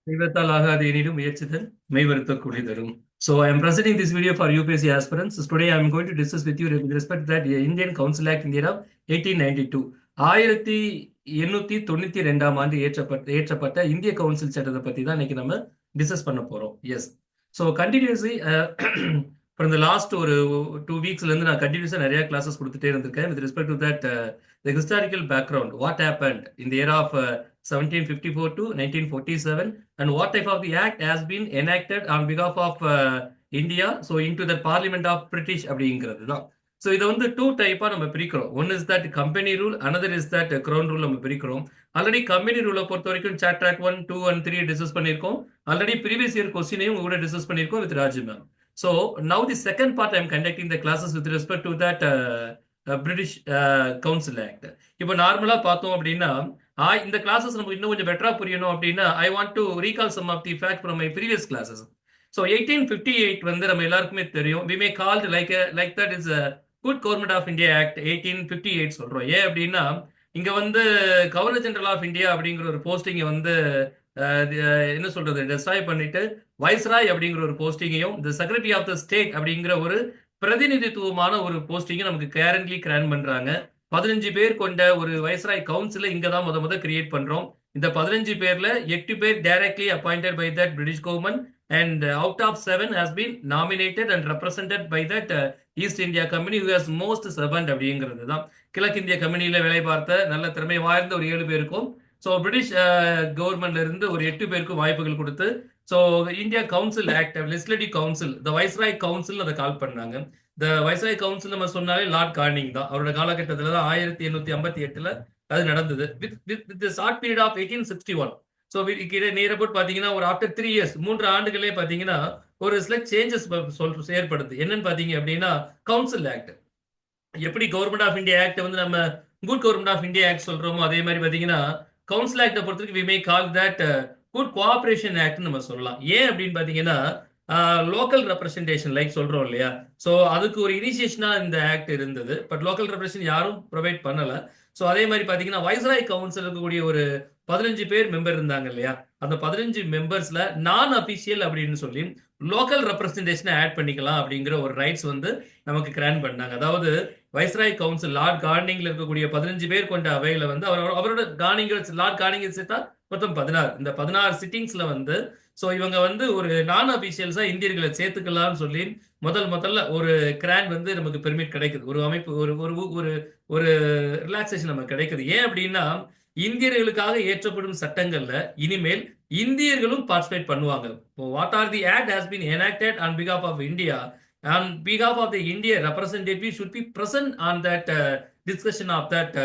தெய்வத்தால் ஆகாது எனினும் முயற்சிதல் மெய்வருத்தக்கூடிய தரும். So I am presenting this video for UPSC aspirants. So today I am going to discuss with you with respect to that Indian Council Act in the year of 1892. 1892ஆம் ஆண்டு ஏற்றப்பட்ட இந்திய council சட்டத்தை பத்தி தான் இன்னைக்கு நம்ம டிஸ்கஸ் பண்ண போறோம். Yes. So continuously from the last ஒரு 2 வீக்ஸ்ல இருந்து நான் கண்டினியூஸா நிறைய கிளாஸஸ் கொடுத்துட்டே இருந்திருக்கேன் with respect to that the historical background what happened in the year of 1754 to 1947 and what type of the act has been enacted on behalf of India so into the parliament of British அப்படிங்கிறது தான். So இதை வந்து 2 டைப்பாக நம்ம பிரிக்கிறோம். One is that company rule, another is that crown rule நம்ம பிரிக்கிறோம். Already company ரூலை பொறுத்த வரைக்கும் சாட் ட்ராக் 1, 2 and 3 டிஸ்கஸ் பண்ணியிருக்கோம். ஆல்ரெடி ப்ரீவியஸ் இயர் கொஸ்டினையும் உங்க கூட டிஸ்கஸ் பண்ணியிருக்கோம் with Raju ma'am. So now the second part I am conducting the classes with respect to that British council act. இப்போ நார்மலாக பார்த்தோம் அப்படின்னா இந்த கிளாஸஸ் நமக்கு இன்னும் கொஞ்சம் பெட்டரா புரியணும் அப்படின்னா I want to recall some of the fact from my previous classes. So 1858 வந்து நம்ம எல்லாருக்குமே தெரியும். We may called like that is good government of India act 1858 சொல்றோம். ஏன் அப்படின்னா இங்க வந்து கவர்னர் ஜெனரல் ஆஃப் இந்தியா அப்படிங்கிற ஒரு போஸ்டிங்கை வந்து என்ன சொல்றது டெஸ்ட்ராய் பண்ணிட்டு வைஸ்ராய் அப்படிங்கிற ஒரு போஸ்டிங்கையும் the secretary of the state அப்படிங்கிற ஒரு பிரதிநிதித்துவமான ஒரு போஸ்டிங்கை நமக்கு கேரண்ட்லி கிராண்ட் பண்றாங்க. 15 பேர் கொண்ட ஒரு வைஸ்ராய் கவுன்சிலை இங்க தான் முத கிரியேட் பண்றோம். இந்த 15 பேர்ல 8 பேர் directly appointed by that British government and out of 7 has been nominated and represented by that East India Company who has most servant அப்படிங்கிறது தான். கிழக்கிந்திய கம்பெனியில வேலை பார்த்த நல்ல திறமை வாய்ந்த ஒரு 7 பேருக்கும் ஸோ பிரிட்டிஷ் கவர்மெண்ட்ல இருந்து ஒரு 8 பேருக்கும் வாய்ப்புகள் கொடுத்து so India council act legislative council the viceroy council அதை கால் பண்ணாங்க. இந்த வைஸ்ராய் கவுன்சில் நம்ம சொன்னாலே லார்ட் கார்னிங் தான். அவரோட காலகட்டத்தில் தான் 1858 அது நடந்தது with short period of 1861. So near about பார்த்தீங்கன்னா ஒரு ஆஃப்டர் 3 இயர்ஸ் 3 ஆண்டுகளே பார்த்தீங்கன்னா ஒரு சில சேஞ்சஸ் ஏற்படுது. என்னன்னு பார்த்தீங்க அப்படின்னா கவுன்சில் ஆக்ட் எப்படி கவர்மெண்ட் ஆஃப் இந்தியா ஆக்ட் வந்து நம்ம good government of India act சொல்றோமோ அதே மாதிரி பார்த்தீங்கன்னா கவுன்சில் ஆக்டை பொறுத்தவரைக்கும் we may call that good cooperation act நம்ம சொல்லலாம். ஏன் அப்படின்னு பார்த்தீங்கன்னா லோக்கல் ரெப்ரஸன்டேஷன் லைக் சொல்றோம் இல்லையா. ஸோ அதுக்கு ஒரு இனிஷியேஷனா இந்த ஆக்ட் இருந்தது. பட் லோக்கல் ரெப்ரஸன்டேஷன் யாரும் ப்ரொவைட் பண்ணல. ஸோ அதே மாதிரி பார்த்தீங்கன்னா வைஸ்ராய் கவுன்சில் இருக்கக்கூடிய ஒரு 15 பேர் மெம்பர் இருந்தாங்க இல்லையா. அந்த 15 மெம்பர்ஸ்ல நான் அபிஷியல் அப்படின்னு சொல்லி லோக்கல் ரெப்ரஸன்டேஷனை ஆட் பண்ணிக்கலாம் அப்படிங்கிற ஒரு ரைட்ஸ் வந்து நமக்கு கிராண்ட் பண்ணாங்க. அதாவது வைஸ்ராய் கவுன்சில் லார்ட் கார்னிங்ல இருக்கக்கூடிய 15 பேர் கொண்ட அவையில வந்து அவரோட லார்ட் கார்னிங் சேர்த்தா மொத்தம் 16. இந்த 16 சிட்டிங்ஸ்ல வந்து ஸோ இவங்க வந்து ஒரு நான் அபிஷியல்ஸா இந்தியர்களை சேர்த்துக்கலாம்னு சொல்லி முதல்ல ஒரு கிராண்ட் வந்து நமக்கு பெர்மிட் கிடைக்குது. ஒரு அமைப்பு ஒரு ஒரு ஒரு ரிலாக்ஸேஷன் நமக்கு கிடைக்குது. ஏன் அப்படின்னா இந்தியர்களுக்காக ஏற்றப்படும் சட்டங்கள்ல இனிமேல் இந்தியர்களும் பார்ட்டிசிபேட் பண்ணுவாங்க. What are the act has been enacted on because of of India on because of of the இந்திய representative should be present on that discussion of that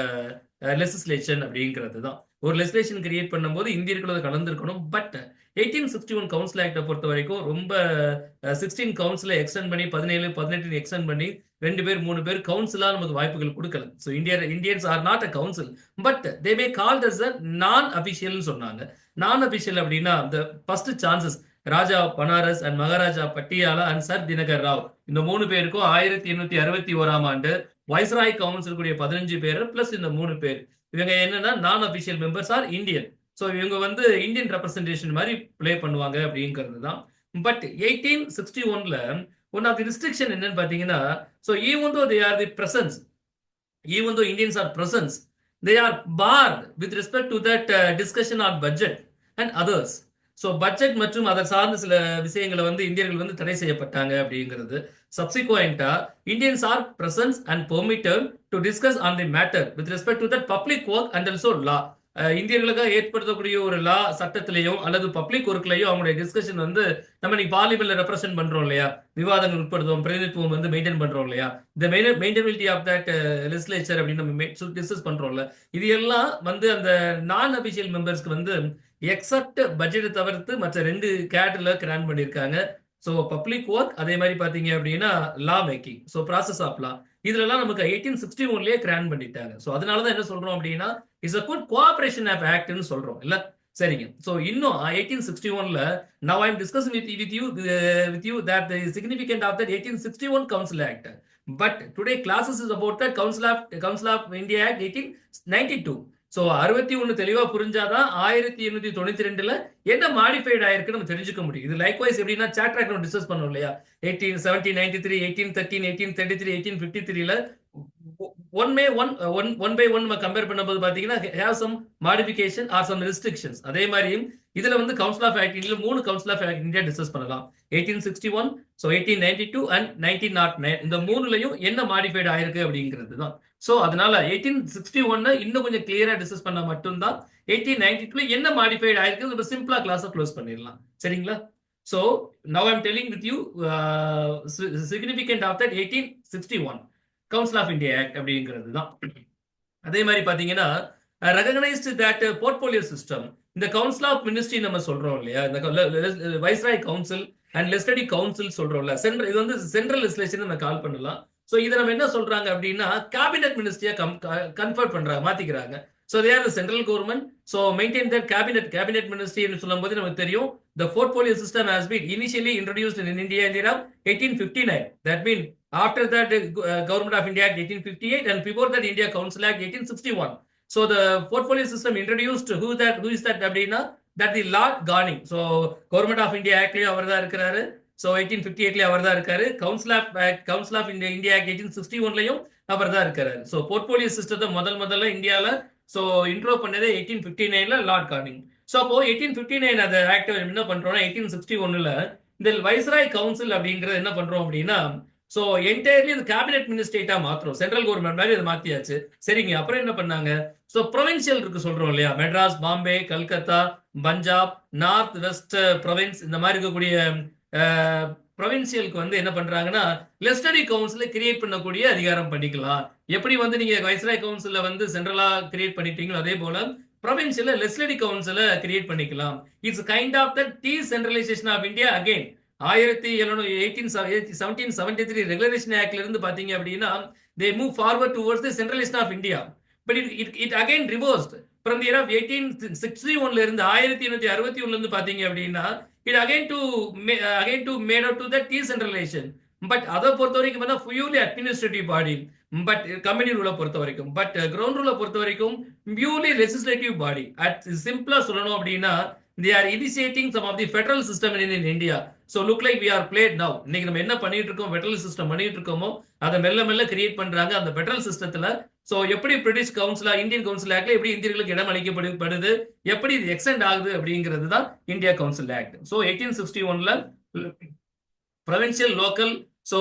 legislation அப்படிங்கிறது தான். ஒரு லெஜிஸ்லேஷன் கிரியேட் பண்ணும்போது இந்தியர்கள் அதை கலந்துருக்கணும். பட் 1861 கவுன்சில் ஆக்டை பொறுத்த வரைக்கும் ரொம்ப 16 கவுன்சிலை எக்ஸ்டெண்ட் பண்ணி 17, 18 எக்ஸ்டெண்ட் பண்ணி 2 பேர் 3 பேர் கவுன்சிலா நமக்கு வாய்ப்புகள் கொடுக்கல. So Indians are not a council but they may called as a non அபிஷியல்னு சொன்னாங்க. நான் அபிஷியல் அப்படின்னா the first chances Raja Banaras and Maharaja Patiala and sir Dinkar Rao இந்த 3 பேருக்கும் 1861ஆம் ஆண்டு வைஸ்ராய் கவுன்சில் கூடிய 15 பேர் பிளஸ் இந்த 3 பேர் இவங்க என்னன்னா non official members are Indian. So இவங்க வந்து இந்தியன் ரெப்ரஸன்டேஷன் மாதிரி பிளே பண்ணுவாங்க அப்படிங்கிறது தான். பட் 1861ல ஒன் ஆஃப் தி ரிஸ்ட்ரிக்ஷன் என்னன்னு பார்த்தீங்கன்னா so even though they are the presence even though Indians are presence they are part with respect to that discussion on budget and others. So budget மற்றும் அதை சார்ந்த சில விஷயங்களை வந்து இந்தியர்கள் வந்து தடை செய்யப்பட்டாங்க அப்படிங்கிறது. சப்சிக்வெண்டா Indians are presence and permitted to discuss on the matter with respect to that public work and also law. இந்தியர்களுக்காக ஏற்படுத்தக்கூடிய ஒரு லா சட்டத்திலேயோ அல்லது பப்ளிக் ஒர்க்லயோ அவங்களுடைய டிஸ்கஷன் வந்து நம்ம இன்னைக்கு பார்லிமெண்ட்ல ரெப்ரசென்ட் பண்றோம் இல்லையா, விவாதங்கள் உட்படுத்துவோம், பிரதிநிதித்துவம் வந்து மெயின்டைன் பண்றோம் இல்லையா, இந்த மெயின்டெபிலிட்டி ஆஃப் தட் லெஜிஸ்லேச்சர் அப்படின்னு நம்ம டிஸ்கஸ் பண்றோம்ல. இது எல்லாம் வந்து அந்த நான் அபிஷியல் மெம்பர்ஸ்க்கு வந்து எக்ஸப்ட் பட்ஜெட்டை தவிர்த்து மற்ற 2 கேட்டர்ல கிராண்ட் பண்ணியிருக்காங்க. ஸோ பப்ளிக் ஒர்க் அதே மாதிரி பாத்தீங்க அப்படின்னா law making so process of law இதுலலாம் நமக்கு 1861லயே கிராண்ட் பண்ணிட்டாங்க. ஸோ அதனாலதான் என்ன சொல்றோம் அப்படின்னா it's a good cooperation of ஆக்ட்னு சொல்றோம் இல்ல. சரிங்க. ஸோ இன்னும் 1861ல now I am discussing with you that the significant of that 1861 Council Act. But today classes is about the Council of India Act 1892. So 61 தெளிவா புரிஞ்சாதான் 1892ல என்ன மாடிஃபைட் ஆயிருக்கு நம்ம தெரிஞ்சுக்க முடியும். இது லைக்வைஸ் எப்படின்னா சாட்ராக் நம்ம டிஸ்கஸ் பண்ணோம் இல்லையா, 1793, 1813, 1833, 1853ல ஒன் பை ஒன் நம்ம கம்பேர் பண்ணும்போது பாத்தீங்கன்னா have some modification or some restrictions. அதே மாதிரி இதுல வந்து council of act India 3 council of act India discuss பண்ணலாம். 1861, ஸோ 1892 அண்ட் 1909 இந்த மூணுலையும் என்ன மாடிஃபைட் ஆயிருக்கு அப்படிங்கிறது தான். ஸோ அதனால 1861 இன்னும் கொஞ்சம் கிளியரா டிஸ்கஸ் பண்ணா மட்டும்தான் 1892 என்ன மாடிஃபைட் ஆயிருக்கு நம்ம சிம்பிளா கிளாஸை க்ளோஸ் பண்ணிடலாம். சரிங்களா? So now I'm telling with you significant of that 1861 council of India act அப்படிங்கிறது தான். அதே மாதிரி பாத்தீங்கன்னா ரெகனைஸ்டு தட் போர்ட்போலியோ சிஸ்டம், இந்த கவுன்சில் ஆஃப் மினிஸ்ட்ரி நம்ம சொல்றோம் இல்லையா, இந்த viceroy council and legislative council சொல்றோம்ல, இது வந்து சென்ட்ரல் லெஜிஸ்லேஷன் நம்ம கால் பண்ணலாம். ஸோ இதை நம்ம என்ன சொல்றாங்க அப்படின்னா கேபினட் மினிஸ்ட்ரியா கன்வெர்ட் பண்றாங்க, மாத்திக்கிறாங்க. So they are the central government. So maintain that cabinet ministry சொல்லும் போது நமக்கு தெரியும் the portfolio system has been initially introduced in India in the year of 1859. That means after that Government of India Act 1858 and before that India Council Act 1861. So the portfolio system introduced who is that அப்படின்னா that the Lord Garning. So Government of India Act லயும் அவர் தான் இருக்கிறாரு. So 1858 அவர் தான் இருக்காரு. Council of India Act 1861லயும் அவர் தான் இருக்காரு. So portfolio system முதல்ல இந்தியால so இன்ட்ரோ பண்ணதே 1859ல லார்ட் கார்னிங். ஸோ அப்போ 1859 அந்த ஆக்ட் என்ன பண்றோம்னா 1861ல இந்த வைஸ்ராய் கவுன்சில் அப்படிங்கிறது என்ன பண்றோம் அப்படின்னா ஸோ என்டையர்லி இந்த கேபினெட் மினிஸ்ட்ரேட்டா மாத்திரம் சென்ட்ரல் கவர்மெண்ட் மாதிரி அதை மாத்தியாச்சு. சரிங்க. அப்புறம் என்ன பண்ணாங்க, ஸோ ப்ரொவின்சியல் இருக்கு சொல்றோம் இல்லையா, Madras, Bombay, Calcutta, Punjab, north west province, இந்த மாதிரி இருக்கக்கூடிய ப்ரொவின்சியலுக்கு வந்து என்ன பண்றாங்கன்னா லெஜிஸ்லேட்டிவ் கவுன்சிலை கிரியேட் பண்ணக்கூடிய அதிகாரம் பண்ணிக்கலாம். எப்படி வந்து நீங்க வைஸ்ராய் கவுன்சில வந்து சென்ட்ரலா கிரியேட் பண்ணிட்டீங்களோ அதே போல ப்ரொவின்சியல லெஜிஸ்லேட்டிவ் கவுன்சில கிரியேட் பண்ணிக்கலாம். It's kind of the decentralisation of India. Again 1773 regulation ஆக்ட்ல இருந்து பாத்தீங்க அப்படின்னா they move forward towards the centralization of India, but it again reversed from the year of 1861ல இருந்து 1861ல இருந்து பாத்தீங்க அப்படின்னா it again to made out to the decentralization. But அதை பொறுத்த வரைக்கும் பார்த்தா purely administrative body, but company ரூலை பொறுத்த வரைக்கும், பட் கிரவுண்ட் ரூலை பொறுத்த வரைக்கும் பியூர்லி லெஜிஸ்லேட்டிவ் பாடி. சிம்பிளா சொல்லணும் அப்படின்னா they are initiating some of the federal system in India. So look like we are played now. இன்னைக்கு நம்ம என்ன பண்ணிட்டு இருக்கோம், ஃபெடரல் சிஸ்டம் பண்ணிட்டு இருக்கோமோ அதை மெல்ல கிரியேட் பண்றாங்க அந்த ஃபெடரல் சிஸ்டத்துல. சோ எப்படி பிரிட்டிஷ் கவுன்சிலா இந்தியன் கவுன்சில் ஆக்ட்ல எப்படி இந்தியர்களுக்கு இடம் அளிக்கப்படுது, எப்படி இது எக்ஸ்டெண்ட் ஆகுது அப்படிங்கிறது தான் இந்தியா கவுன்சில் ஆக்ட். சோ 1861ல provincial local so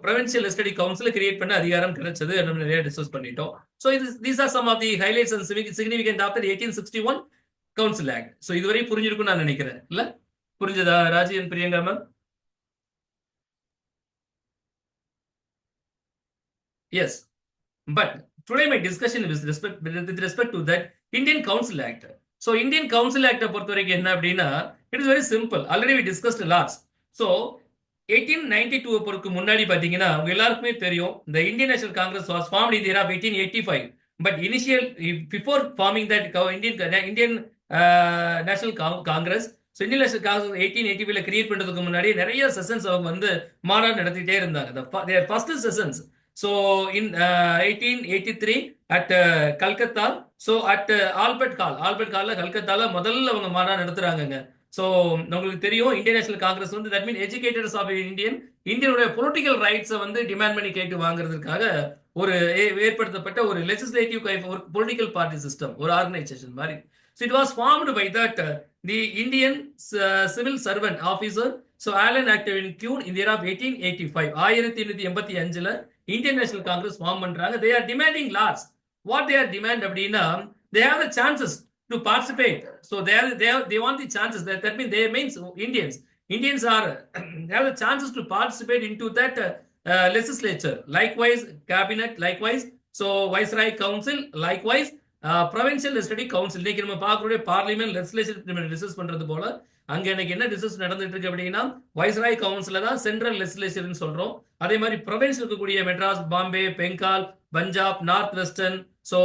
provincial legislative council create பண்ண அதிகாரம் கிடைச்சது. நம்ம நிறைய டிஸ்கஸ் பண்ணிட்டோம். So these are some of the highlights and significant of the 1861 council act. So இதுவரை புரிஞ்சிருக்கும் நான் நினைக்கிறேன். இல்ல புரிஞ்சதா Raji and Priyanka ma'am? Yes, but today my discussion with respect to that Indian Council Act. So Indian Council Act பொறுத்த வரைக்கும் என்ன அப்படின்னா it is very simple. Already we discussed lots. So 1892 பொறுக்கு முன்னாடி பாத்தீங்கன்னா உங்க எல்லாருக்குமே தெரியும் the Indian National Congress was formed in the year of 1885. But before forming that Indian National Congress, so Indian National Congress 1885ல கிரியேட் பண்றதுக்கு முன்னாடி நிறைய sessions அவங்க வந்து மாநாடு நடத்திட்டே இருந்தாங்க. their first sessions so in 1883 at Calcutta, so at Albert Hall கல்கத்தால முதல்ல அவங்க மாநாடு நடத்துறாங்கங்க. சோ உங்களுக்கு தெரியும் இந்தியன் நேஷனல் காங்கிரஸ் வந்து தட் மீன் எஜுகேட்டர்ஸ் ஆஃப் இந்தியனுடைய பொலிட்டிக்கல் ரைட்ஸை வந்து டிமாண்ட் பண்ணி கேட்டு வாங்குறதுக்காக ஒரு ஏற்படுத்தப்பட்ட ஒரு லெஜிஸ்லேட்டிவ் ஒரு பொலிட்டிக்கல் பார்ட்டி சிஸ்டம், ஒரு ஆர்கனைசேஷன் மாதிரி. So it was formed by that the Indian civil servant officer so Alan Acton Kuhn in the year of 1885. 1885ல இந்தியன் நேஷனல் காங்கிரஸ் ஃபார்ம் பண்றாங்க. they are demanding laws. what they are demand அப்படின்னா they have the chances to participate. So they want the chances. That means they means Indians are they have the chances to participate into that legislature. Likewise cabinet, likewise so viceroy council, likewise provincial legislative council. இன்னைக்கு நம்ம பார்க்கக்கூடிய parliament legislation discuss பண்றது போல அங்க எனக்கு என்ன discuss நடந்துட்டு இருக்கு அப்படின்னா வைஸ்ராய் கவுன்சில தான் சென்ட்ரல் லெஜிஸ்லேஷன் சொல்றோம். அதே மாதிரி ப்ரொவின்ஸ் இருக்கக்கூடிய Madras, Bombay, Bengal, Punjab, north western so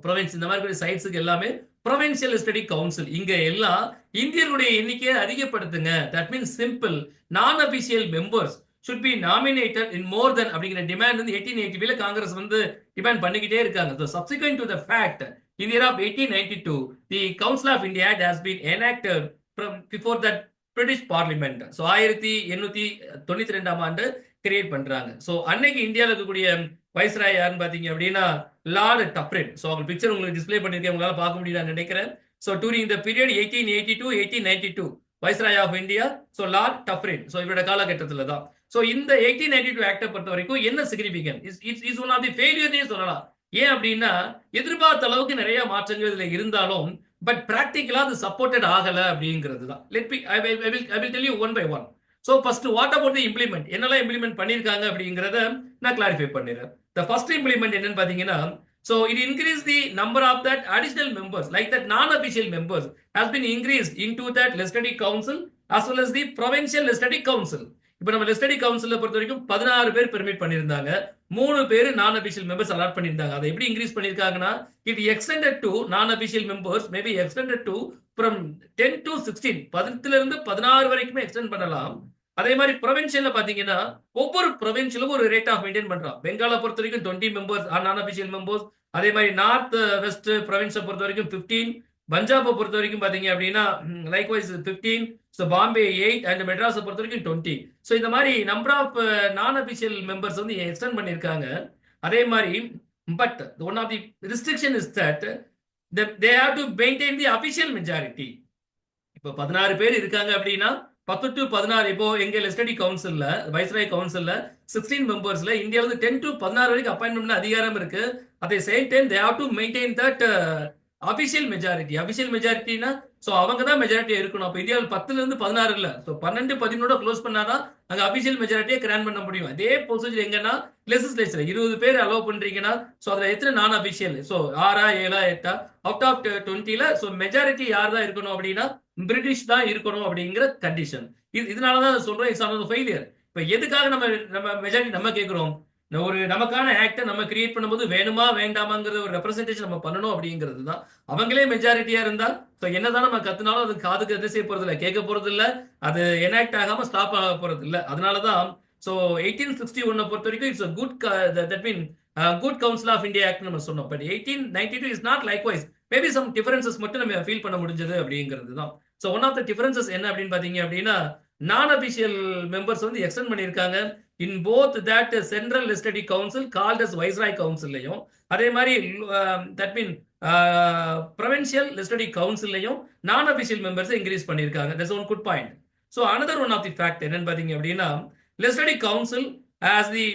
province இந்த மாதிரி சைட்ஸுக்கு எல்லாமே ப்ரொவின்சியல் லெஜிஸ்லேட்டிவ் கவுன்சில். இங்க எல்லாம் இந்தியர்களுடைய எண்ணிக்கையை அதிகப்படுத்துங்க. தட் மீன்ஸ் சிம்பிள் நான் official members should be nominated in more than அப்படிங்கிற டிமாண்ட் வந்து 1880 காங்கிரஸ் வந்து டிமாண்ட் பண்ணிக்கிட்டே இருக்காங்க. So subsequent to the fact, in the year of 1892, the Council of India Act has been enacted from before that British parliament. So 1892 ஆண்டு create பண்றாங்க. So அன்னைக்கு இந்தியாவில் இருக்கக்கூடிய வைஸ்ராய் யாருன்னு பாத்தீங்க அப்படின்னா லார்ட் டப்ரின். ஸோ அவங்க பிக்சர் உங்களுக்கு டிஸ்பிளே பண்ணிருக்கேன், உங்களால பார்க்க முடியுதான்னு நினைக்கிறேன். So during the period 1882-1892 viceroy of India, so Lord Dufferin. So இவரோட காலகட்டத்தில் தான். ஸோ இந்த 1892 ஆக்டை பொறுத்த வரைக்கும் என்ன significant is one of the ஃபெயிலியர்னே சொல்லலாம். ஏன் அப்படின்னா எதிர்பார்த்த அளவுக்கு நிறைய மாற்றங்கள் இதுல இருந்தாலும் பட் பிராக்டிகலா அது சப்போர்ட்டட் ஆகல அப்படிங்கிறது தான். I will tell you one by one. So first what about the implement, என்னெல்லாம் இம்ப்ளிமெண்ட் பண்ணியிருக்காங்க அப்படிங்கிறத நான் கிளாரிஃபை பண்ணிடுறேன். த ஃபர்ஸ்ட் இம்ப்ளிமெண்ட் என்னன்னு பாத்தீங்கன்னா, so it increased the number of that additional members, like that non-official members has been increased into that legislative council as well as the provincial legislative council. இப்போ நம்ம legislative council பொறுத்த வரைக்கும் 16 பேர் permit பண்ணியிருந்தாங்க, 3 பேர் நான் அபிஷியல் மெம்பர்ஸ் அலாட் பண்ணியிருந்தாங்க. அதை எப்படி இன்க்ரீஸ் பண்ணியிருக்காங்கன்னா, it extended to non-official members may be extended to from 10 to 16, 10 இருந்து 16 வரைக்குமே எக்ஸ்டெண்ட் பண்ணலாம். அதே மாதிரி ப்ரொவின்சியல்ல பாத்தீங்கன்னா ஒவ்வொரு ப்ரொவின்சியலும் ஒரு ரேட் ஆஃப் மெயின்டைன் பண்றான். பெங்காலை பொறுத்த வரைக்கும் 20 மெம்பர்ஸ் நான் அபிஷியல் மெம்பர்ஸ். அதே மாதிரி நார்த் வெஸ்ட் ப்ரொவின்ஸை பொறுத்த வரைக்கும் 15, பஞ்சாபை பொறுத்த வரைக்கும் பாத்தீங்க அப்படின்னா லைக்வைஸ் 15, ஸோ பாம்பே 8 அண்ட் மெட்ராஸை பொறுத்த வரைக்கும் 20. ஸோ இந்த மாதிரி number of non official members வந்து எக்ஸ்டெண்ட் பண்ணியிருக்காங்க. அதே மாதிரி but one of the restriction is that they have to maintain the official majority. இப்போ 16 பேர் இருக்காங்க அப்படின்னா 10 to 16. இப்போ எங்க லெஜிஸ்லேட்டிவ் கவுன்சில்ல, வைஸ்ராய் கவுன்சில்ல 16 மெம்பர்ஸ்ல இந்தியா வந்து 10 to 16 வரைக்கும் அப்பாயின்மெண்ட் அதிகாரம் இருக்கு. அதே same time they have to maintain that official majority. Official மெஜாரிட்டினா ஸோ அவங்க தான் மெஜாரிட்டியா இருக்கணும். அப்போ இந்தியாவில் 10ல இருந்து 16 இல்ல, ஸோ 12, 13 க்ளோஸ் பண்ணாதான் அங்க அபிஷியல் மெஜாரிட்டியை கிராண்ட் பண்ண முடியும். அதே ப்ரொசீஜர் எங்கன்னா லெஜிஸ்லேச்சர் 20 பேர் அலோவ் பண்றீங்கன்னா ஸோ அதுல எத்தனை non official, so 6, 7, 8 out of 20ல ஸோ மெஜாரிட்டி யார் தான் இருக்கணும் அப்படின்னா பிரிட்டிஷ் தான் இருக்கணும் அப்படிங்கிற கண்டிஷன். இதனாலதான் சொல்றோம் இட்ஸ் ஆன் ஃபெயிலியர். இப்ப எதுக்காக நம்ம மெஜாரிட்டி நம்ம கேட்கிறோம், ஒரு நமக்கான ஆக்டை நம்ம கிரியேட் பண்ணும்போது வேணுமா வேண்டாமாங்கிற ஒரு ரெப்ரஸன்டேஷன் நம்ம பண்ணணும் அப்படிங்கிறது தான். அவங்களே மெஜாரிட்டியா இருந்தா ஸோ என்னதான் நம்ம கத்துனாலும் அது காதுக்கு எது செய்ய போறது இல்லை, கேட்க போறது இல்லை, அது எனாக்ட் ஆகாம ஸ்டாப் ஆக போறது இல்லை. அதனாலதான் ஸோ 1861 பொறுத்த வரைக்கும் it's good that mean good council of India act நம்ம சொன்னோம். But 1892 is not likewise. Maybe some differences மட்டும் நம்ம ஃபீல் பண்ண முடிஞ்சது அப்படிங்கிறது தான். So one of the differences என்ன அப்படின்னு பாத்தீங்க அப்படின்னா நான் அபிஷியல் மெம்பர்ஸ் வந்து எக்ஸ்டெண்ட் பண்ணியிருக்காங்க in both that central legislative council called as viceroy கவுன்சில்லையும், அதே மாதிரி தட் மீன் ப்ரொவின்சியல் லெஜிஸ்லேட்டிவ் கவுன்சில்லையும் நான் அபிஷியல் மெம்பர்ஸ் இன்க்ரீஸ் பண்ணியிருக்காங்க. That's one good point. So another one of the fact என்னன்னு பாத்தீங்க அப்படின்னா legislative council has the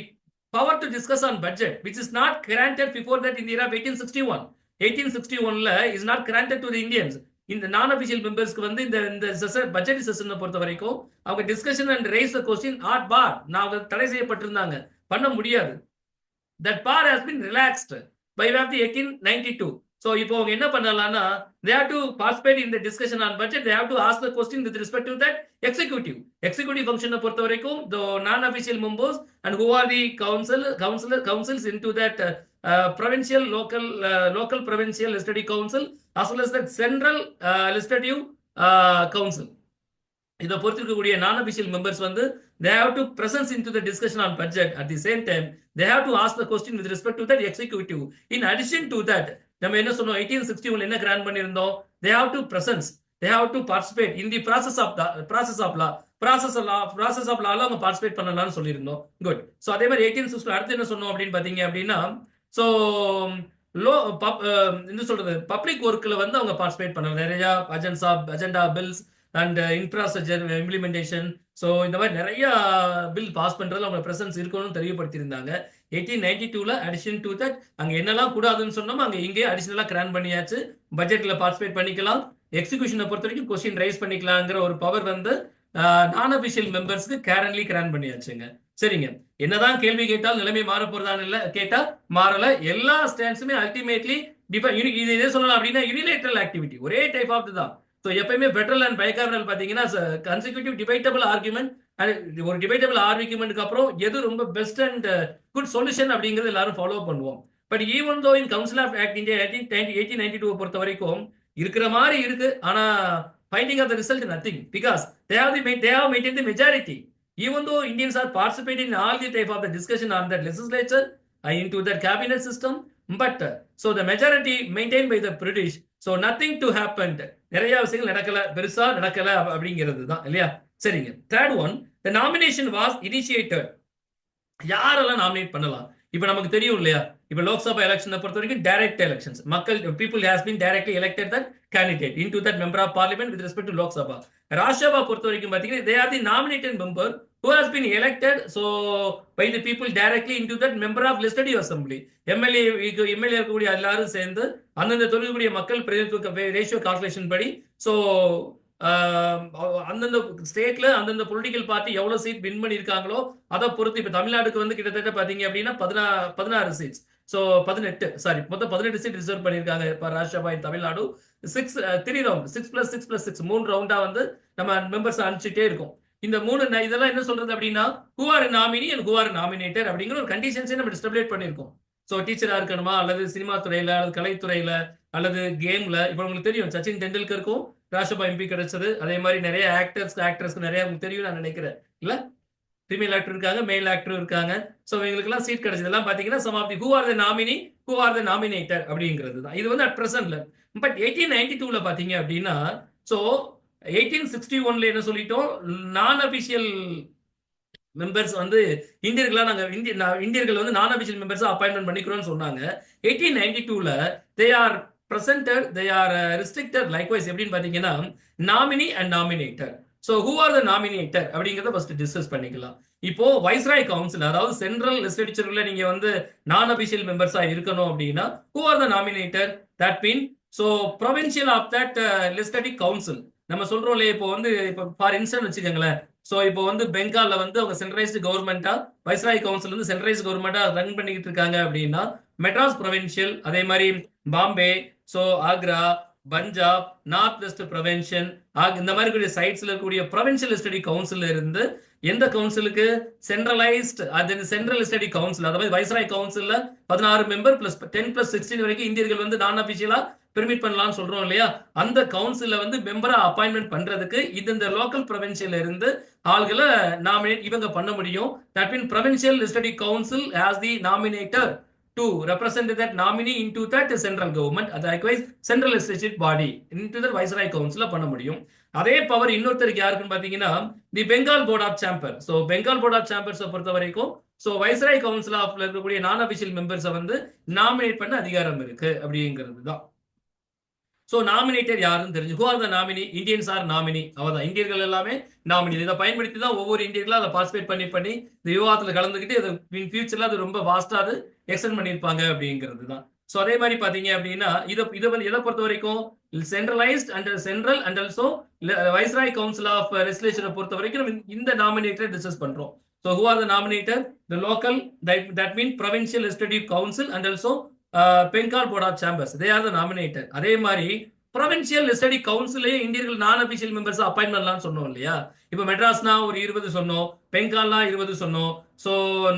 power to discuss on budget which is not granted before that in the year of 1861. 1861ல is not granted to the Indians. இந்த நான் official மெம்பர்ஸ்க்கு வந்து இந்த budget செஷனை பொறுத்த வரைக்கும் அவங்க discussion and raise the question at bar நான் தடை செய்யப்பட்டிருந்தாங்க, பண்ண முடியாது. That bar has been relaxed by way of the 1892. So இப்போ அவங்க என்ன பண்ணலாம்னா they have to participate in the discussion on budget, they have to ask the question with respect to that executive function பொறுத்த வரைக்கும் the non-official members and who are the councils into that provincial local provincial legislative council as well as that central legislative council. இதை பொறுத்திருக்கக்கூடிய நான் official members வந்து they have to presence into the discussion on budget. At the same time they have to ask the question with respect to that executive. In addition to that நம்ம என்ன சொன்னோம் 1861 என்ன grand பண்ணியிருந்தோம், they have to presence, they have to participate in the process of law அவங்க participate பண்ணலாம்னு சொல்லியிருந்தோம். Good. So அதே மாதிரி 1860 அடுத்து என்ன சொன்னோம் அப்படின்னு பாத்தீங்க அப்படின்னா ஸோ என்ன சொல்றது பப்ளிக் ஒர்க்ல வந்து அவங்க பார்ட்டிசிபேட் பண்ணலாம். நிறைய agenda bills and infrastructure implementation, so இந்த மாதிரி நிறைய பில் பாஸ் பண்றதுல அவங்க பிரசன்ஸ் இருக்கணும்னு தெரியப்படுத்தியிருந்தாங்க. 1892ல அடிஷன் டு தட் அங்க என்னெல்லாம் கூடாதுன்னு சொன்னோம் அங்க இங்கே அடிஷனலா கிராண்ட் பண்ணியாச்சு. பட்ஜெட்ல பார்ட்டிசிபேட் பண்ணிக்கலாம், எக்ஸிகியூஷனை பொறுத்த வரைக்கும் கொஸ்டின் ரைஸ் பண்ணிக்கலாங்கிற ஒரு பவர் வந்து நான் அபிஷியல் மெம்பர்ஸ்க்கு கேரன்லி கிராண்ட் பண்ணியாச்சுங்க. சரிங்க, என்னதான் கேள்வி கேட்டால் நிலைமை மாற போறதான்னு இல்ல, கேட்டா மாறல. எல்லா ஸ்டாண்ட்ஸுமே அல்டிமேட்லி இது எதை சொல்லலாம் அப்படின்னா யூனிலேட்டரல் ஆக்டிவிட்டி, ஒரே டைப் ஆஃப் தான். ஸோ எப்பயுமே ஃபெடரல் அண்ட் பைகார்னல் பாத்தீங்கன்னா கன்சிக்யூட்டிவ் டிபேட்டபிள் ஆர்குமெண்ட், ஒரு டிபேட்டபிள் ஆர்குமெண்ட்க்கு அப்புறம் எது ரொம்ப பெஸ்ட் அண்ட் குட் சொல்யூஷன் அப்படிங்கிறது எல்லாரும் ஃபாலோ பண்ணுவோம். But even though in council of act India 1892 பொறுத்த வரைக்கும் இருக்கிற மாதிரி இருக்கு. ஆனா finding of the result nothing because they have maintained the majority. Even though Indians are participating in all the type of the discussion on that legislature, into that cabinet system, but so the majority maintained by the British, so nothing to happen. நிறைய விஷயங்கள் நடக்கல, பெருசா நடக்கல அப்படிங்கிறது தான் இல்லையா? சரிங்க. Third one, the nomination was initiated. யாரெல்லாம் நாமினேட் பண்ணலாம்? இப்ப நமக்கு தெரியும் இல்லையா? இப்ப லோக்சபா எலெக்ஷனை பொறுத்த வரைக்கும் டைரக்ட் எலெக்ஷன்ஸ், மக்கள் people has been directly elected that candidate into that member of parliament with respect to Lok Sabha. Rajya Sabha பொறுத்த வரைக்கும் பாத்தீங்கன்னா they are the nominated member who has been elected so by the people directly into that member of legislative assembly. MLA இருக்கக்கூடிய எல்லாரும் சேர்ந்து அந்தந்த தொகுதிக்கூடிய மக்கள் பிரதிநிதித்துவ ratio calculation படி ஸோ அந்தந்த ஸ்டேட்ல அந்தந்த பொலிட்டிக்கல் பார்ட்டி எவ்வளவு சீட் வின் பண்ணிருக்காங்களோ அதை பொறுத்து இப்ப தமிழ்நாடுக்கு வந்து கிட்டத்தட்ட பாத்தீங்க அப்படின்னா 16 சீட்ஸ், ஸோ 18 மொத்தம் 18 சீட் ரிசர்வ் பண்ணிருக்காங்க இப்ப ராஜ்யசபா தமிழ்நாடு. 3 ரவுண்ட் 6+6+6 3 ரவுண்டா வந்து நம்ம மெம்பர்ஸ் அனுப்பிச்சுட்டே இருக்கும். இந்த 3 இதெல்லாம் என்ன சொல்றது அப்படின்னா who are nominee and who are nominated அப்படிங்கிற ஒரு கண்டிஷன்ஸே நம்ம ஸ்டெபிலேட் பண்ணிருக்கோம். ஸோ டீச்சரா இருக்கணுமா, அல்லது சினிமா துறையில, அல்லது கலைத்துறையில, அல்லது கேம்ல. இப்ப உங்களுக்கு தெரியும் சச்சின் டெண்டுல்கருக்கும் ராஜ்யசபா எம்பி கிடைச்சது. அதே மாதிரி நிறைய ஆக்டர்ஸ்க்கு நிறைய உங்களுக்கு தெரியும் நான் நினைக்கிறேன் இல்ல, ஃபீமேல் ஆக்டர் இருக்காங்க, மேல் ஆக்டர் இருக்காங்க. ஸோ இவங்களுக்கு எல்லாம் சீட் கிடைச்சது எல்லாம் பாத்தீங்கன்னா some of the who are the nominee, who are the nominator அப்படிங்கிறது தான். இது வந்து அட் பிரசன்ட்ல. பட் 1892ல பாத்தீங்க அப்படின்னா ஸோ 1861ல என்ன சொல்லிட்டோம், நான் அபிஷியல் மெம்பர்ஸ் வந்து இந்தியர்கள் வந்து நான் அபிஷியல் மெம்பர்ஸ் அப்பாயின்மெண்ட் பண்ணிக்கிறோம்னு சொன்னாங்க. 1892ல they are presented, they are restricted likewise. எப்படின்னு பாத்தீங்கன்னா nominee and nominator. So who are the nominator அப்படிங்கிறத ஃபர்ஸ்ட் டிஸ்கஸ் பண்ணிக்கலாம். இப்போ வைஸ்ராய் கவுன்சில், அதாவது சென்ட்ரல் லெஜிஸ்லேச்சர்ல நீங்க வந்து நான் அபிஷியல் மெம்பர்ஸா இருக்கணும் அப்படின்னா who are the nominator, that mean so provincial of that legislative council. நம்ம சொல்றோம் இல்லையா, இப்போ வந்து இப்போ ஃபார் இன்ஸ்டன்ஸ் வச்சுக்கோங்களேன், ஸோ இப்போ வந்து பெங்கால்ல வந்து அவங்க சென்ட்ரலைஸ்டு கவர்மெண்டா, வைஸ்ராய் கவுன்சில் வந்து சென்ட்ரலைஸ்டு கவர்மெண்டா ரன் பண்ணிக்கிட்டு இருக்காங்க அப்படின்னா மெட்ராஸ் ப்ரொவின்சியல், அதே மாதிரி Bombay, so Agra, Punjab, north west provinces, இந்த மாதிரி கூடிய சைட்ஸ்ல இருக்கக்கூடிய ப்ரொவின்சியல் லெஜிஸ்லேட்டிவ் கவுன்சில் இருந்து எந்த கவுன்சிலுக்கு சென்ட்ரலைஸ்ட், அது சென்ட்ரல் லெஜிஸ்லேட்டிவ் கவுன்சில், அதாவது வைஸ்ராய் கவுன்சில்ல 16 மெம்பர் பிளஸ் 10+16 வரைக்கும் இந்தியர்கள் வந்து நான் அபிஷியலா பெர்மிட் பண்ணலாம்னு சொல்றோம் இல்லையா, அந்த கவுன்சில்ல வந்து மெம்பரா அப்பாயின்மெண்ட் பண்றதுக்கு இந்த லோக்கல் ப்ரொவின்சியல்ல இருந்து ஆள்களை நாமினேட் இவங்க பண்ண முடியும். That mean provincial legislative council as the nominator to represent that nominee into that central government, otherwise central legislative body into the viceroy council பண்ண முடியும். அதே பவர் இன்னொருத்தருக்கு யாருக்குன்னு பாத்தீங்கன்னா the Bengal board of chamber. So Bengal board of chambers பொறுத்த வரைக்கும் so viceroy council of இருக்கக்கூடிய நான் அபிஷியல் மெம்பர்ஸை வந்து நாமினேட் பண்ண அதிகாரம் இருக்கு அப்படிங்கிறது தான். ஸோ நாமினேட்டர் யாருன்னு தெரிஞ்சு, who are the nominee, Indians are nominee, அவதான் இந்தியர்கள் எல்லாமே நாமினி. இதை பயன்படுத்தி தான் ஒவ்வொரு இந்தியர்களும் அதை பார்ட்டிசிபேட் பண்ணி இந்த விவாதத்தில் கலந்துக்கிட்டு அது இன் ஃபியூச்சர்ல அது ரொம்ப வாஸ்டா அது எக்ஸ்டெண்ட் பண்ணியிருப்பாங்க அப்படிங்கிறது தான். ஸோ அதே மாதிரி பாத்தீங்க அப்படின்னா இதை வந்து எதை பொறுத்த வரைக்கும் centralised and central and also viceroy council of லெஜிஸ்லேச்சரை பொறுத்த வரைக்கும் இந்த நாமினேட்டரை டிஸ்கஸ் பண்றோம். So who are the nominator? The local, that means provincial legislative council and also Bengal board of chambers. They are the nominator. அதே மாதிரி provincial legislative council இந்தியர்கள் நான் அபிஷியல் மெம்பர்ஸ் அப்பாயின்ட் பண்ணலாம்னு சொன்னோம் இல்லையா. இப்போ மெட்ராஸ்னா ஒரு 20 சொன்னோம், பெங்கால்னா 20 சொன்னோம், ஸோ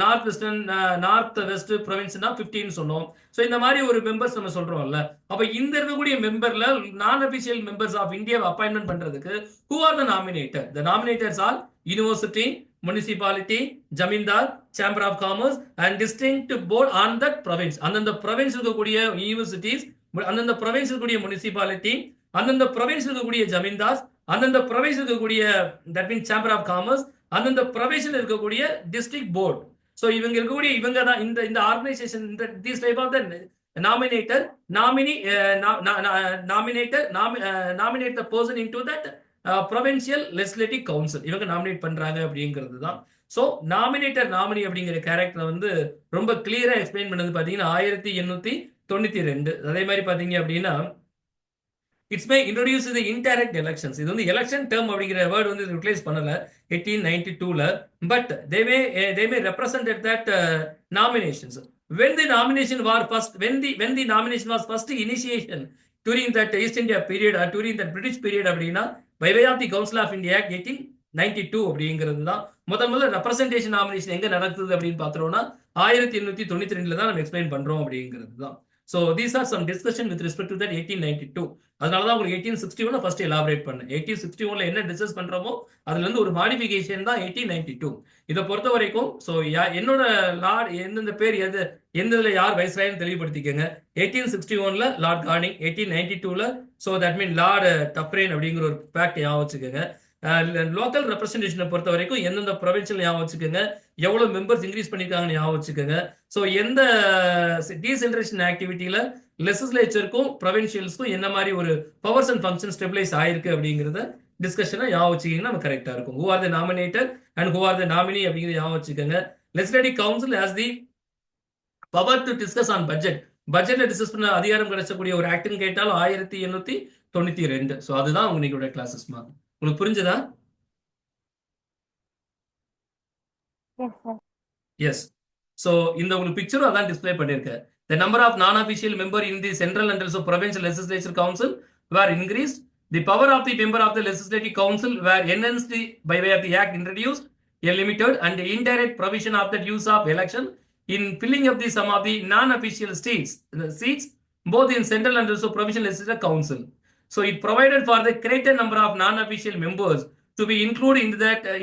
நார்த் வெஸ்ட் ப்ரொவின்ஸ்னா 15 சொன்னோம். ஸோ இந்த மாதிரி ஒரு மெம்பர்ஸ் நம்ம சொல்றோம்ல. அப்ப இந்த இருக்கக்கூடிய மெம்பர்ல non official members of India appointment பண்றதுக்கு who are the nominator? The nominators are university, municipality, jamindar, chamber of commerce and distinct board on that province. அந்தந்த province இருக்கக்கூடிய universities, அந்தந்த province இருக்கக்கூடிய municipality, அந்தந்த province இருக்கக்கூடிய ஜமீன்தார், அந்தந்த province இருக்கக்கூடிய that means chamber of commerce, அந்தந்த province இருக்கக்கூடிய district board. So இவங்க இருக்கக்கூடிய இவங்க தான் இந்த organisation this type of the nominator nominate the person into that provincial legislative council. இவங்க நாமினேட் பண்றாங்க அப்படிங்கிறது தான். ஸோ நாமினேட்டர் நாமினி அப்படிங்கிற கேரக்டர் வந்து ரொம்ப கிளியரா எக்ஸ்பிளைன் பண்ணது பாத்தீங்கன்னா 1892. அதே மாதிரி பாத்தீங்க அப்படின்னா it's may introduce the indirect elections. இது வந்து எலெக்ஷன் டேர்ம் அப்படிங்கிற வேர்டு வந்து ரிப்ளேஸ் பண்ணல 1892ல. But they may represented that nominations. When the nomination was first initiation during that East India period or during that British period அப்படின்னா by way of the Council of India Act 1892 அப்படிங்கிறது தான் முதல்ல representation nomination எங்க நடக்குது அப்படின்னு பார்த்தோம்னா 1892ல தான் நம்ம எக்ஸ்பிளைன் பண்றோம் அப்படிங்கிறது தான். So these are some discussion with respect to that 1892. அதனால தான் உங்களுக்கு 1861 ஃபர்ஸ்ட் எலாபரேட் பண்ணேன். 1861ல என்ன டிஸ்கஸ் பண்றோமோ அதுல இருந்து ஒரு மாடிஃபிகேஷன் தான் 1892. இதை பொறுத்த வரைக்கும் ஸோ என்னோட லார்ட் எந்தெந்த பேர் எந்ததுல யார் வைஸ்ராய்னு தெளிவுபடுத்திக்கங்க. 1861ல லார்ட் கார்னிங், 1892ல so that mean Lord Dufferin அப்படிங்கிற ஒரு ஃபேக்ட் ஞாபகம் வச்சுக்கோங்க. லோக்கல் ரெப்ரஸன்டேஷனை பொறுத்த வரைக்கும் எந்தெந்த ப்ரொவின்ஷியல் ஞாபகம் வச்சுக்கோங்க, எவ்வளவு மெம்பர்ஸ் இன்க்ரீஸ் பண்ணிருக்காங்கன்னு ஞாபகம் வச்சுக்கோங்க. ஸோ எந்த டீசென்ட்ரேஷன் ஆக்டிவிட்டியில லெஜிஸ்லேச்சருக்கும் ப்ரொவின்ஷியல்ஸ்க்கும் என்ன மாதிரி ஒரு பவர்ஸ் அண்ட் ஃபங்க்ஷன் ஸ்டெபிலைஸ் ஆயிருக்கு அப்படிங்கிறத டிஸ்கஷனை ஞாபகம் வச்சுக்கிங்கன்னா நம்ம கரெக்டா இருக்கும். Who are the nominator and who are the nominee அப்படிங்கிறத ஞாபகம் வச்சுக்கோங்க. Legislative council has the power to discuss on budget. பட்ஜெட்ல டிஸ்கஸ் பண்ண அதிகாரம் கிடைச்சக்கூடிய ஒரு ஆக்ட்னு கேட்டாலும் 1892. ஸோ அதுதான் உங்களுடைய கிளாஸஸ்மா. உங்களுக்கு புரிஞ்சதா? எஸ். ஸோ இந்த உங்களுக்கு பிக்சரும் அதான் டிஸ்பிளே பண்ணியிருக்கேன். The number of non-official member in the central and also provincial legislature council were increased. The power of the member of the legislative council were enhanced by way of the act introduced a limited and indirect provision of the use of election in filling up the some of the non-official seats both in central and also provincial legislative council. So it provided for the greater number of non-official members to be included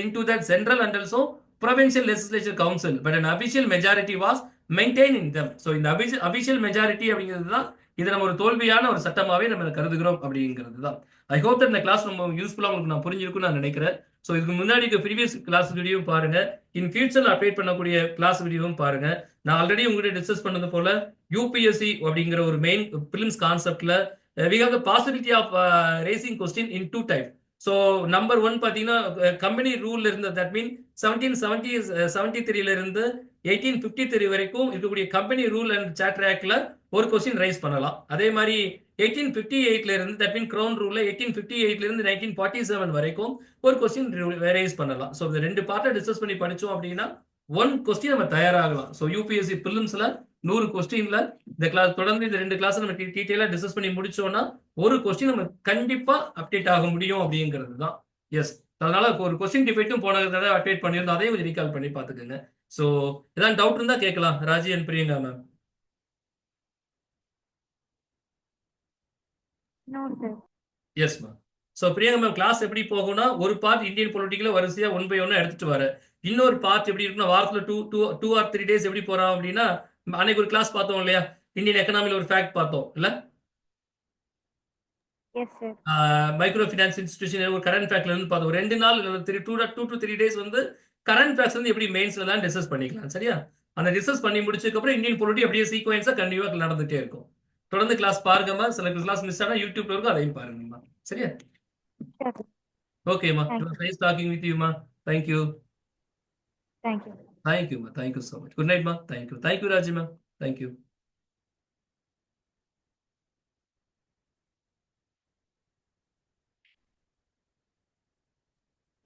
into that central and also provincial legislature council, but an official majority was maintained in them. So இந்த official majority அப்படிங்கிறது தான் இது நம்ம ஒரு தோல்வியான ஒரு சட்டமாவே நம்ம கருதுகிறோம் அப்படிங்கிறது தான். ஐ ஹோப் இந்த கிளாஸ் நம்ம யூஸ்ஃபுல்லா உங்களுக்கு நான் புரிஞ்சிருக்கும்னு நான் நினைக்கிறேன். ஸோ இதுக்கு முன்னாடி ப்ரீவியஸ் கிளாஸ் வீடியோவும் பாருங்க, இன் ஃபியூச்சர்ல அப்டேட் பண்ணக்கூடிய கிளாஸ் வீடியோவும் பாருங்க. நான் ஆல்ரெடி உங்ககிட்ட டிஸ்கஸ் பண்ணது போல யூபிஎஸ்சி அப்படிங்கிற ஒரு மெயின் பிலிம்ஸ் கான்செப்ட்ல we have the possibility of raising question in two types. So number one பாத்தீங்கன்னா கம்பெனி ரூல்ல இருந்து, தட் மீன் 1773ல இருந்து 1853 வரைக்கும் இருக்கக்கூடிய கம்பெனி ரூல் அண்ட் சார்ட்டர் ஆக்ட்ல ஒரு கொஸ்டின் ரைஸ் பண்ணலாம். அதே மாதிரி 1858ல இருந்து, தட் மீன் கிரவுன் ரூல்ல 1858ல இருந்து 1947 வரைக்கும் ஒரு கொஸ்டின் ரைஸ் பண்ணலாம். ஸோ இந்த ரெண்டு பார்ட்டை டிஸ்கஸ் பண்ணி படிச்சோம் அப்படின்னா ஒன் கொஸ்டின் நம்ம தயாராகலாம். ஸோ யூபிஎஸ்சி பிலிம்ஸ்ல 100 கொஸ்டின்ல இந்த கிளாஸ் தொடர்ந்து இந்த ரெண்டு கிளாஸ் நம்ம டீட்டெயிலா டிஸ்கஸ் பண்ணி முடிச்சோம்னா ஒரு கொஸ்டின் நம்ம கண்டிப்பா அப்டேட் ஆக முடியும் அப்படிங்கிறது தான். எஸ், அதனால ஒரு கொஸ்டின் டிபேட்டும் போன தடவை அப்டேட் பண்ணியிருந்தோம், அதையும் கொஞ்சம் ரீகால் பண்ணி பாத்துக்கோங்க. ஸோ ஏதாவது டவுட் இருந்தா கேட்கலாம். Raji and Priyanka ma'am. Yes ma'am. So Priyanka ma'am class எப்படி போகும்னா, ஒரு பார்ட் இந்தியன் பொலிட்டிக்கல வரிசையா 1 by 1 எடுத்துட்டு வர, இன்னொரு பார்ட் எப்படி இருக்குன்னா வாரத்துல 2 or 3 days எப்படி போறோம் அப்படின்னா, அன்னைக்கு ஒரு கிளாஸ் பார்த்தோம் இல்லையா, இந்தியன் எக்கனாமில ஒரு ஃபேக்ட் பார்த்தோம் இல்ல, மைக்ரோ ஃபினான்ஸ் இன்ஸ்டிடியூஷன் ஒரு கரண்ட் ஃபேக்ட்ல இருந்து பார்த்தோம். 2 நாள் 2 to 3 days வந்து கரண்ட் ஃபேக்ட்ஸ் வந்து எப்படி மெயின்ஸ்ல தான் டிஸ்கஸ் பண்ணிக்கலாம். சரியா? அந்த டிஸ்கஸ் பண்ணி முடிச்சதுக்கு அப்புறம் இந்தியன் பொலிட்டி அப்படியே சீக்வென்ஸா கண்டிப்பா நடந்துட்டே இருக்கும். தொடர்ந்து கிளாஸ் பாருங்கம்மா. சில கிளாஸ் மிஸ் ஆனா யூடியூப்ல இருக்கும், அதையும் பாருங்கம்மா. சரியா? ஓகேம்மா. It was nice talking with you, ma. Thank you. Thank you. Thank you, ma. Thank you so much. Good night, ma. Thank you. Thank you, Raji, ma. Thank you.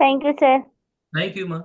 Thank you, sir. Thank you, ma.